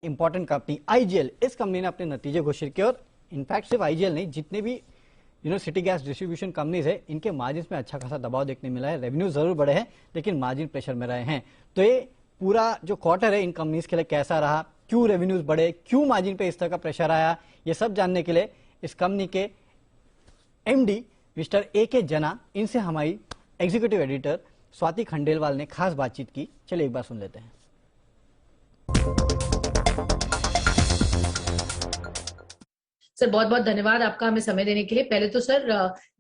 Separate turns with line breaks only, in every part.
Important company IGL, इस company ने अपने नतीजे घोषित किए और इनफैक्ट सिर्फ आईजीएल नहीं, जितने भी सिटी गैस डिस्ट्रीब्यूशन कंपनीज है, इनके मार्जिन में अच्छा खासा दबाव देखने मिला है। रेवेन्यू जरूर बढ़े हैं लेकिन मार्जिन प्रेशर में रहे हैं। तो ये पूरा जो क्वार्टर है इन कंपनीज के लिए कैसा रहा, क्यों रेवेन्यूज बढ़े, क्यों मार्जिन पे इस तरह का प्रेशर आया, ये सब जानने के लिए इस कंपनी के एमडी मिस्टर ए.के. जना, इनसे हमारी एग्जीक्यूटिव एडिटर स्वाति खंडेलवाल ने खास बातचीत की। चलिए एक बार सुन लेते हैं।
सर बहुत बहुत धन्यवाद आपका हमें समय देने के लिए। पहले तो सर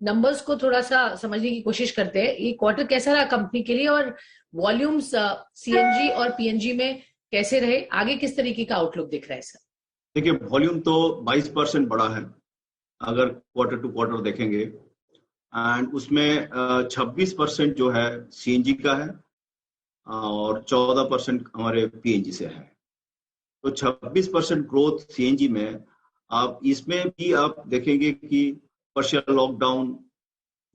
नंबर्स को थोड़ा सा समझने की कोशिश करते हैं। ये क्वार्टर कैसा रहा कंपनी के लिए और वॉल्यूम्स सीएनजी और पीएनजी में कैसे रहे, आगे किस तरीके का आउटलुक दिख रहा है सर?
देखिए, वॉल्यूम तो 22% बढ़ा है अगर क्वार्टर टू क्वार्टर देखेंगे, एंड उसमें 26% जो है सीएनजी का है और 14% हमारे पीएनजी से है। तो 26% ग्रोथ सीएनजी में। आप इसमें भी आप देखेंगे कि पार्शियल लॉकडाउन,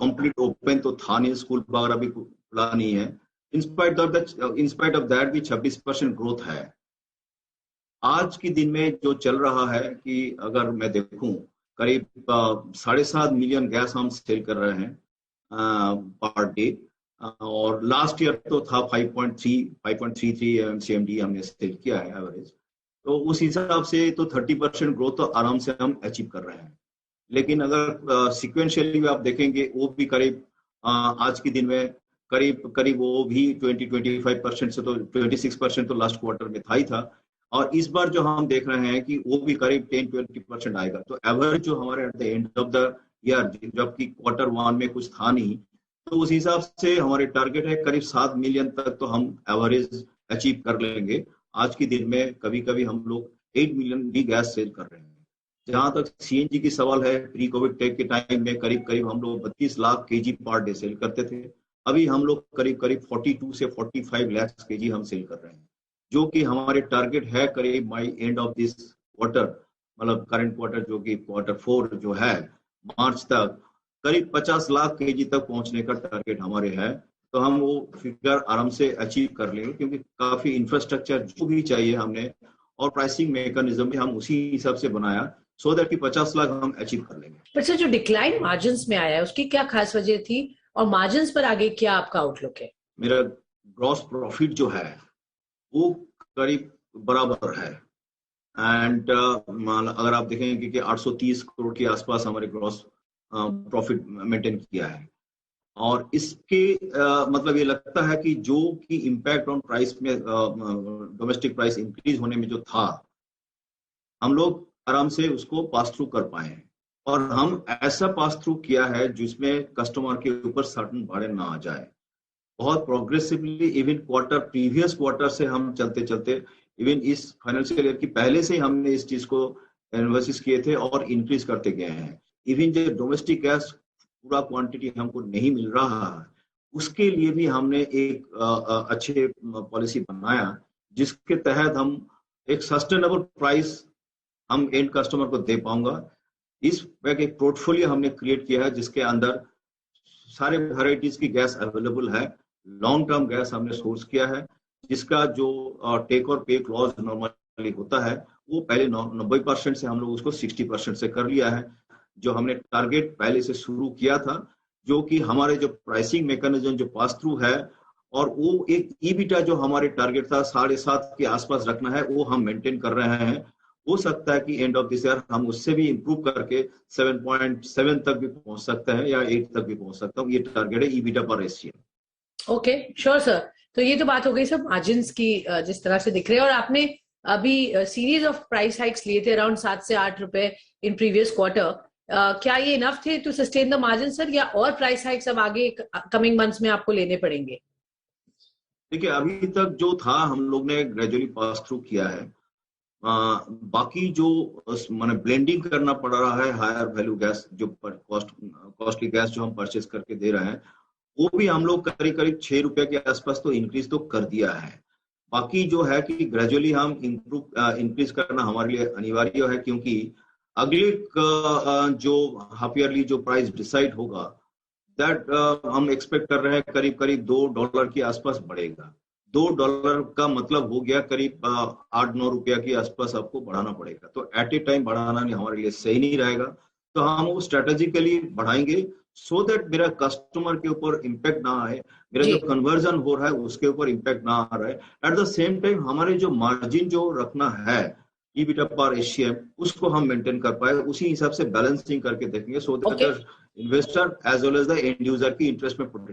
कंप्लीट ओपन तो था नहीं, स्कूल वगैरह भी खुला नहीं है। इंस्पाइट ऑफ दैट भी 26% ग्रोथ है। आज के दिन में जो चल रहा है कि अगर मैं देखूं, करीब 7.5 मिलियन गैस हम सेल कर रहे हैं पर डे, और लास्ट ईयर तो था 5.33 एमसीएमडी हमने सेल किया है एवरेज। तो उस हिसाब से तो 30% ग्रोथ तो आराम से हम अचीव कर रहे हैं। लेकिन अगर सिक्वेंशियली आप देखेंगे, वो भी करीब आज के दिन में करीब वो भी 20-25% से तो 26% तो लास्ट क्वार्टर में था ही था, और इस बार जो हम देख रहे हैं कि वो भी करीब 10-20% आएगा। तो एवरेज जो हमारे at the end of the year, जबकि क्वार्टर 1 में कुछ था नहीं, तो उस हिसाब से हमारे टारगेट है करीब 7 मिलियन तक तो हम एवरेज अचीव कर लेंगे। आज के दिन में कभी कभी हम लोग 8 मिलियन भी गैस सेल कर रहे हैं। जहां तक सीएनजी की सवाल है, प्री कोविड टेक के टाइम में करीब हम लोग 32 lakh KG per day sale करते थे। अभी हम लोग करीब 42 से 45 लाख केजी हम सेल कर रहे हैं, जो कि हमारे टारगेट है करीब by end of this quarter, मतलब करंट क्वार्टर जो कि क्वार्टर 4 जो है मार्च तक, करीब 50 लाख केजी तक पहुंचने का टारगेट हमारे है। तो हम वो फिगर आराम से अचीव कर लेंगे, क्योंकि काफी इंफ्रास्ट्रक्चर जो भी चाहिए हमने और प्राइसिंग मैकेनिज्म भी हम उसी हिसाब से बनाया, सो दैट कि 50 लाख हम अचीव कर लेंगे।
पर सर जो डिक्लाइन मार्जिन्स में आया है उसकी क्या खास वजह थी और मार्जिन्स पर आगे क्या आपका आउटलुक है?
मेरा ग्रॉस प्रॉफिट जो है वो करीब बराबर है, एंड अगर आप देखेंगे कि 830 करोड़ के आसपास हमारे ग्रॉस प्रॉफिट मेंटेन किया है। और इसके मतलब ये लगता है कि जो कि इम्पैक्ट ऑन प्राइस में, डोमेस्टिक प्राइस इंक्रीज होने में जो था, हम लोग आराम से उसको पास थ्रू कर पाए हैं। और हम ऐसा पास थ्रू किया है जिसमें कस्टमर के ऊपर सर्टन भाड़े ना आ जाए। बहुत प्रोग्रेसिवली, इवन प्रीवियस क्वार्टर से हम चलते चलते इवन इस फाइनेंशियल ईयर की पहले से हमने इस चीज को एनालिसिस किए थे और इंक्रीज करते गए हैं। इवन जो डोमेस्टिक गैस पूरा क्वांटिटी हमको नहीं मिल रहा है, उसके लिए भी हमने एक अच्छे पॉलिसी बनाया, जिसके तहत हम एक सस्टेनेबल प्राइस हम एंड कस्टमर को दे पाऊंगा। इस एक पोर्टफोलियो हमने क्रिएट किया है जिसके अंदर सारे वेराइटीज की गैस अवेलेबल है। लॉन्ग टर्म गैस हमने सोर्स किया है, जिसका जो टेक और पे क्लॉज नॉर्मली होता है वो पहले 90% से हम लोग उसको 60% से कर लिया है। जो हमने टारगेट पहले से शुरू किया था, जो कि हमारे जो प्राइसिंग मैकेनिज्म जो पास थ्रू है, और वो एक ईबिटा जो हमारे टारगेट था 7.5 के आसपास रखना है, वो हम मेंटेन कर रहे हैं। हो सकता है कि एंड ऑफ दिस ईयर हम उससे भी इंप्रूव करके 7.7 तक भी पहुंच सकते हैं या 8 तक भी पहुंच सकता हूँ। ये टारगेट है ईबिटा पर रेशियो।
Okay, sure sir. तो ये तो बात हो गई सब मार्जिन्स की, जिस तरह से दिख रहे हैं। और आपने अभी सीरीज ऑफ प्राइस हाइक्स लिए थे अराउंड 7 से 8 रुपए इन प्रीवियस क्वार्टर। क्या ये इनफ थे to sustain the margin sir, या और प्राइस हाइक्स अब आगे कमिंग मंथ्स में आपको लेने पड़ेंगे?
देखिए, अभी तक जो था हम लोग ने ग्रेजुअली पास थ्रू किया है। बाकी जो माने ब्लेंडिंग करना पड़ रहा है, हायर वैल्यू गैस जो कॉस्टली गैस जो हम परचेज करके दे रहे हैं, वो भी हम लोग करीब 6 रुपए के आसपास तो इंक्रीज तो कर दिया है। बाकी जो है कि ग्रेजुअली हम इंक्रीज करना हमारे लिए अनिवार्य है, क्योंकि अगले जो हाफ ईयरली जो प्राइस डिसाइड होगा, दैट हम एक्सपेक्ट कर रहे हैं करीब $2 के आसपास बढ़ेगा, $2 का मतलब हो गया करीब 8-9 रुपया के आसपास आपको बढ़ाना पड़ेगा। तो एट ए टाइम बढ़ाना नहीं हमारे लिए सही नहीं रहेगा, तो हम वो स्ट्रेटेजिकली बढ़ाएंगे सो दैट मेरा कस्टमर के ऊपर इम्पैक्ट ना आए, मेरा जो कन्वर्जन हो रहा है उसके ऊपर इम्पैक्ट ना आ रहा है। एट द सेम टाइम हमारे जो मार्जिन जो रखना है EBITDA पर एशियम, उसको हम मेंटेन कर पाए, उसी हिसाब से बैलेंसिंग करके देखेंगे so that investor as well as the end user की इंटरेस्ट में प्रोटेक्ट